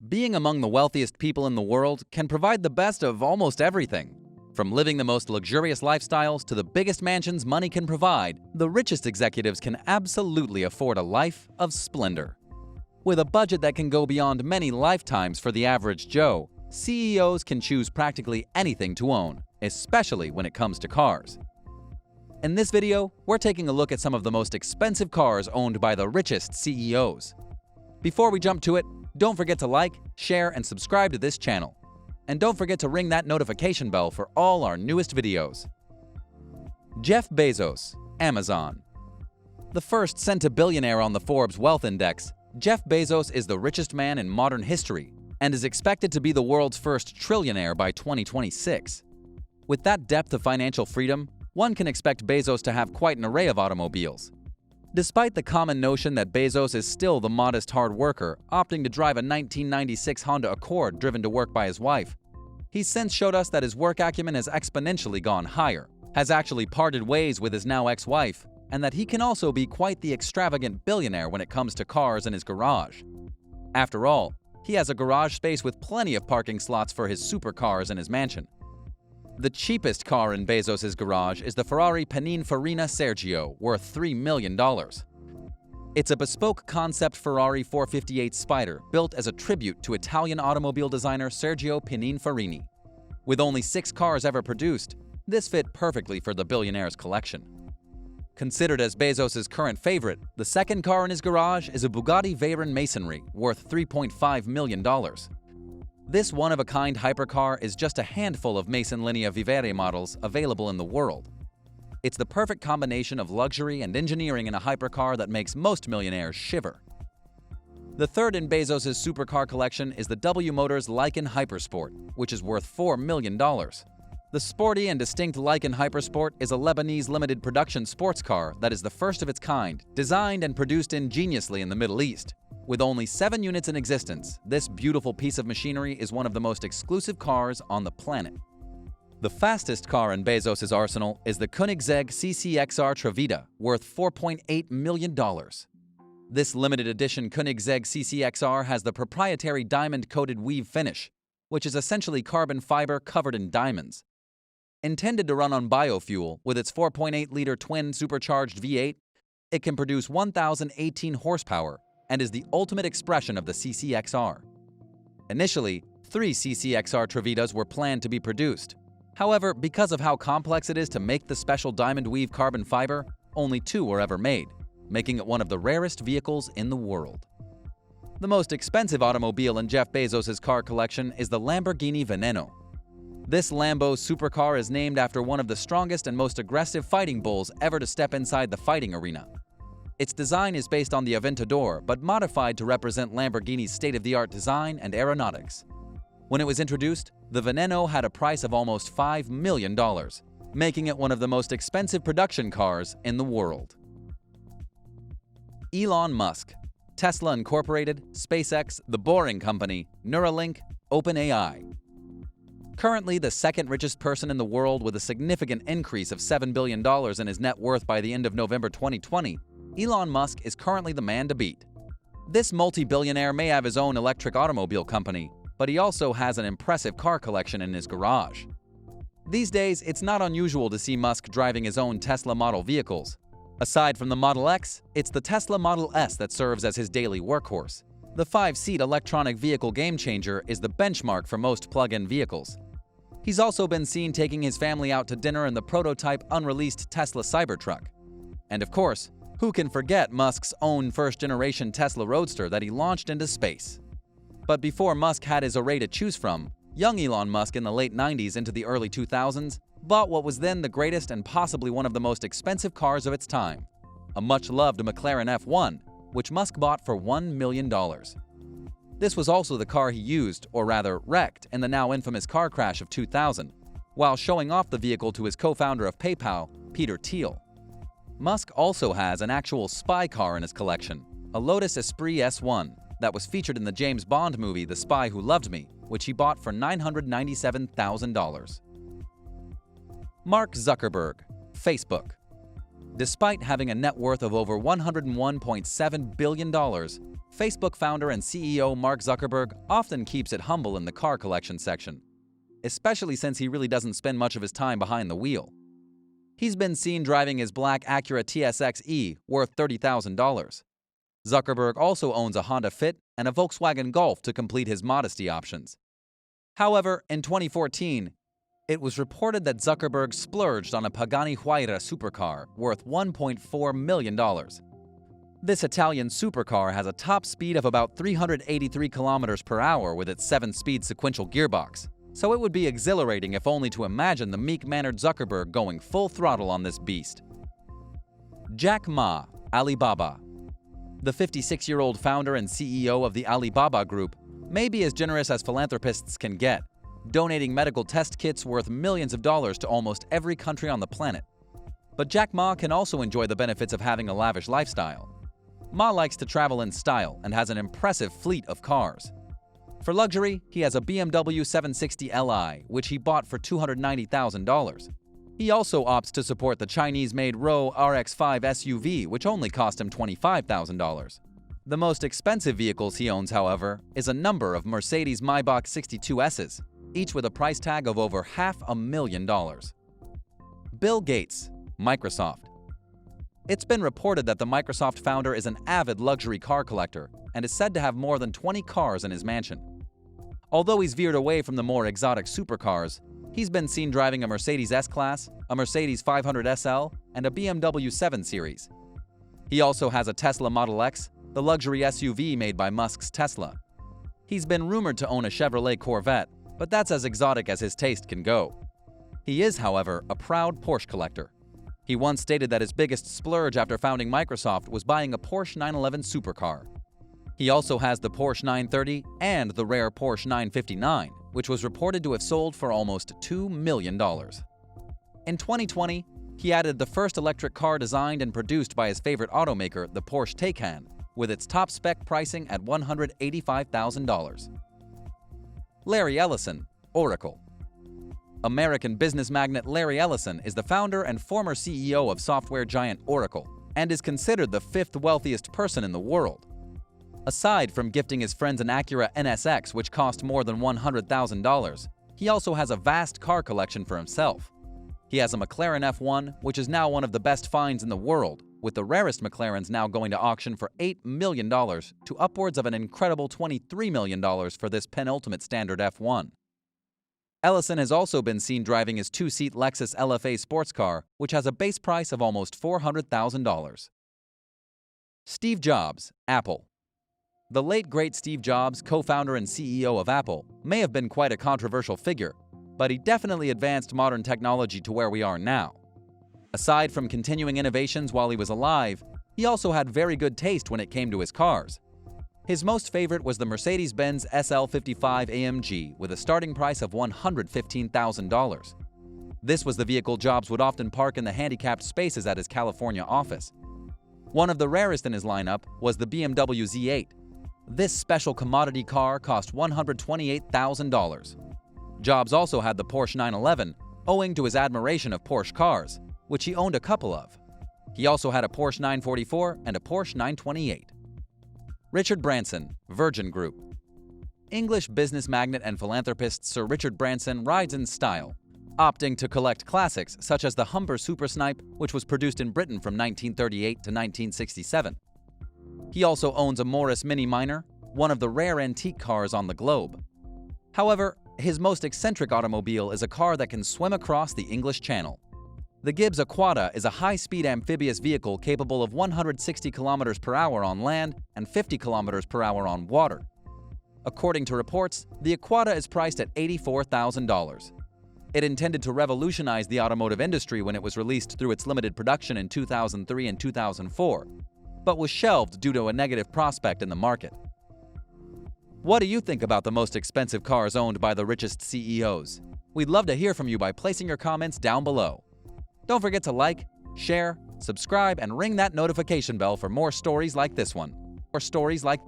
Being among the wealthiest people in the world can provide the best of almost everything. From living the most luxurious lifestyles to the biggest mansions money can provide, the richest executives can absolutely afford a life of splendor. With a budget that can go beyond many lifetimes for the average Joe, CEOs can choose practically anything to own, especially when it comes to cars. In this video, we're taking a look at some of the most expensive cars owned by the richest CEOs. Before we jump to it, don't forget to like, share, and subscribe to this channel. And don't forget to ring that notification bell for all our newest videos. Jeff Bezos, Amazon. The first centibillionaire on the Forbes Wealth Index, Jeff Bezos is the richest man in modern history and is expected to be the world's first trillionaire by 2026. With that depth of financial freedom, one can expect Bezos to have quite an array of automobiles. Despite the common notion that Bezos is still the modest hard worker, opting to drive a 1996 Honda Accord driven to work by his wife, he's since showed us that his work acumen has exponentially gone higher, has actually parted ways with his now ex-wife, and that he can also be quite the extravagant billionaire when it comes to cars in his garage. After all, he has a garage space with plenty of parking slots for his supercars in his mansion. The cheapest car in Bezos' garage is the Ferrari Pininfarina Sergio, worth $3 million. It's a bespoke concept Ferrari 458 Spider built as a tribute to Italian automobile designer Sergio Pininfarina. With only 6 cars ever produced, this fit perfectly for the billionaire's collection. Considered as Bezos' current favorite, the second car in his garage is a Bugatti Veyron Masonry, worth $3.5 million. This one-of-a-kind hypercar is just a handful of Mason Linea Vivere models available in the world. It's the perfect combination of luxury and engineering in a hypercar that makes most millionaires shiver. The third in Bezos' supercar collection is the W Motors Lykan Hypersport, which is worth $4 million. The sporty and distinct Lykan Hypersport is a Lebanese limited production sports car that is the first of its kind, designed and produced ingeniously in the Middle East. With only 7 units in existence, this beautiful piece of machinery is one of the most exclusive cars on the planet. The fastest car in Bezos' arsenal is the Koenigsegg CCXR Trevita, worth $4.8 million. This limited edition Koenigsegg CCXR has the proprietary diamond-coated weave finish, which is essentially carbon fiber covered in diamonds. Intended to run on biofuel, with its 4.8-liter twin supercharged V8, it can produce 1,018 horsepower and is the ultimate expression of the CCXR. Initially, 3 CCXR Trevitas were planned to be produced. However, because of how complex it is to make the special diamond weave carbon fiber, only 2 were ever made, making it one of the rarest vehicles in the world. The most expensive automobile in Jeff Bezos' car collection is the Lamborghini Veneno. This Lambo supercar is named after one of the strongest and most aggressive fighting bulls ever to step inside the fighting arena. Its design is based on the Aventador, but modified to represent Lamborghini's state-of-the-art design and aeronautics. When it was introduced, the Veneno had a price of almost $5 million, making it one of the most expensive production cars in the world. Elon Musk, Tesla Incorporated, SpaceX, The Boring Company, Neuralink, OpenAI. Currently the second richest person in the world with a significant increase of $7 billion in his net worth by the end of November 2020, Elon Musk is currently the man to beat. This multi-billionaire may have his own electric automobile company, but he also has an impressive car collection in his garage. These days, it's not unusual to see Musk driving his own Tesla model vehicles. Aside from the Model X, it's the Tesla Model S that serves as his daily workhorse. The 5-seat electronic vehicle game-changer is the benchmark for most plug-in vehicles. He's also been seen taking his family out to dinner in the prototype unreleased Tesla Cybertruck. And of course, who can forget Musk's own first-generation Tesla Roadster that he launched into space? But before Musk had his array to choose from, young Elon Musk in the late 90s into the early 2000s bought what was then the greatest and possibly one of the most expensive cars of its time, a much-loved McLaren F1, which Musk bought for $1 million. This was also the car he used, or rather wrecked, in the now infamous car crash of 2000, while showing off the vehicle to his co-founder of PayPal, Peter Thiel. Musk also has an actual spy car in his collection, a Lotus Esprit S1, that was featured in the James Bond movie The Spy Who Loved Me, which he bought for $997,000. Mark Zuckerberg, Facebook. Despite having a net worth of over $101.7 billion, Facebook founder and CEO Mark Zuckerberg often keeps it humble in the car collection section, especially since he really doesn't spend much of his time behind the wheel. He's been seen driving his black Acura TSX-E worth $30,000. Zuckerberg also owns a Honda Fit and a Volkswagen Golf to complete his modesty options. However, in 2014, it was reported that Zuckerberg splurged on a Pagani Huayra supercar worth $1.4 million. This Italian supercar has a top speed of about 383 kilometers per hour with its 7-speed sequential gearbox, so it would be exhilarating if only to imagine the meek-mannered Zuckerberg going full throttle on this beast. Jack Ma, Alibaba. The 56-year-old founder and CEO of the Alibaba Group may be as generous as philanthropists can get, donating medical test kits worth millions of dollars to almost every country on the planet. But Jack Ma can also enjoy the benefits of having a lavish lifestyle. Ma likes to travel in style and has an impressive fleet of cars. For luxury, he has a BMW 760 Li, which he bought for $290,000. He also opts to support the Chinese-made Rowe RX-5 SUV, which only cost him $25,000. The most expensive vehicles he owns, however, is a number of Mercedes Maybach 62Ss, each with a price tag of over $500,000. Bill Gates, Microsoft. It's been reported that the Microsoft founder is an avid luxury car collector and is said to have more than 20 cars in his mansion. Although he's veered away from the more exotic supercars, he's been seen driving a Mercedes S-Class, a Mercedes 500 SL, and a BMW 7 Series. He also has a Tesla Model X, the luxury SUV made by Musk's Tesla. He's been rumored to own a Chevrolet Corvette, but that's as exotic as his taste can go. He is, however, a proud Porsche collector. He once stated that his biggest splurge after founding Microsoft was buying a Porsche 911 supercar. He also has the Porsche 930 and the rare Porsche 959, which was reported to have sold for almost $2 million. In 2020, he added the first electric car designed and produced by his favorite automaker, the Porsche Taycan, with its top-spec pricing at $185,000. Larry Ellison, Oracle. American business magnate Larry Ellison is the founder and former CEO of software giant Oracle and is considered the 5th wealthiest person in the world. Aside from gifting his friends an Acura NSX, which cost more than $100,000, he also has a vast car collection for himself. He has a McLaren F1, which is now one of the best finds in the world, with the rarest McLarens now going to auction for $8 million to upwards of an incredible $23 million for this penultimate standard F1. Ellison has also been seen driving his 2-seat Lexus LFA sports car, which has a base price of almost $400,000. Steve Jobs, Apple. The late great Steve Jobs, co-founder and CEO of Apple, may have been quite a controversial figure, but he definitely advanced modern technology to where we are now. Aside from continuing innovations while he was alive, he also had very good taste when it came to his cars. His most favorite was the Mercedes-Benz SL55 AMG with a starting price of $115,000. This was the vehicle Jobs would often park in the handicapped spaces at his California office. One of the rarest in his lineup was the BMW Z8. This special commodity car cost $128,000. Jobs also had the Porsche 911, owing to his admiration of Porsche cars, which he owned a couple of. He also had a Porsche 944 and a Porsche 928. Richard Branson, Virgin Group. English business magnate and philanthropist Sir Richard Branson rides in style, opting to collect classics such as the Humber Super Snipe, which was produced in Britain from 1938 to 1967. He also owns a Morris Mini Minor, one of the rare antique cars on the globe. However, his most eccentric automobile is a car that can swim across the English Channel. The Gibbs Aquata is a high-speed amphibious vehicle capable of 160 km per hour on land and 50 km per hour on water. According to reports, the Aquata is priced at $84,000. It intended to revolutionize the automotive industry when it was released through its limited production in 2003 and 2004, but was shelved due to a negative prospect in the market. What do you think about the most expensive cars owned by the richest CEOs? We'd love to hear from you by placing your comments down below. Don't forget to like, share, subscribe, and ring that notification bell for more stories like this one, or stories like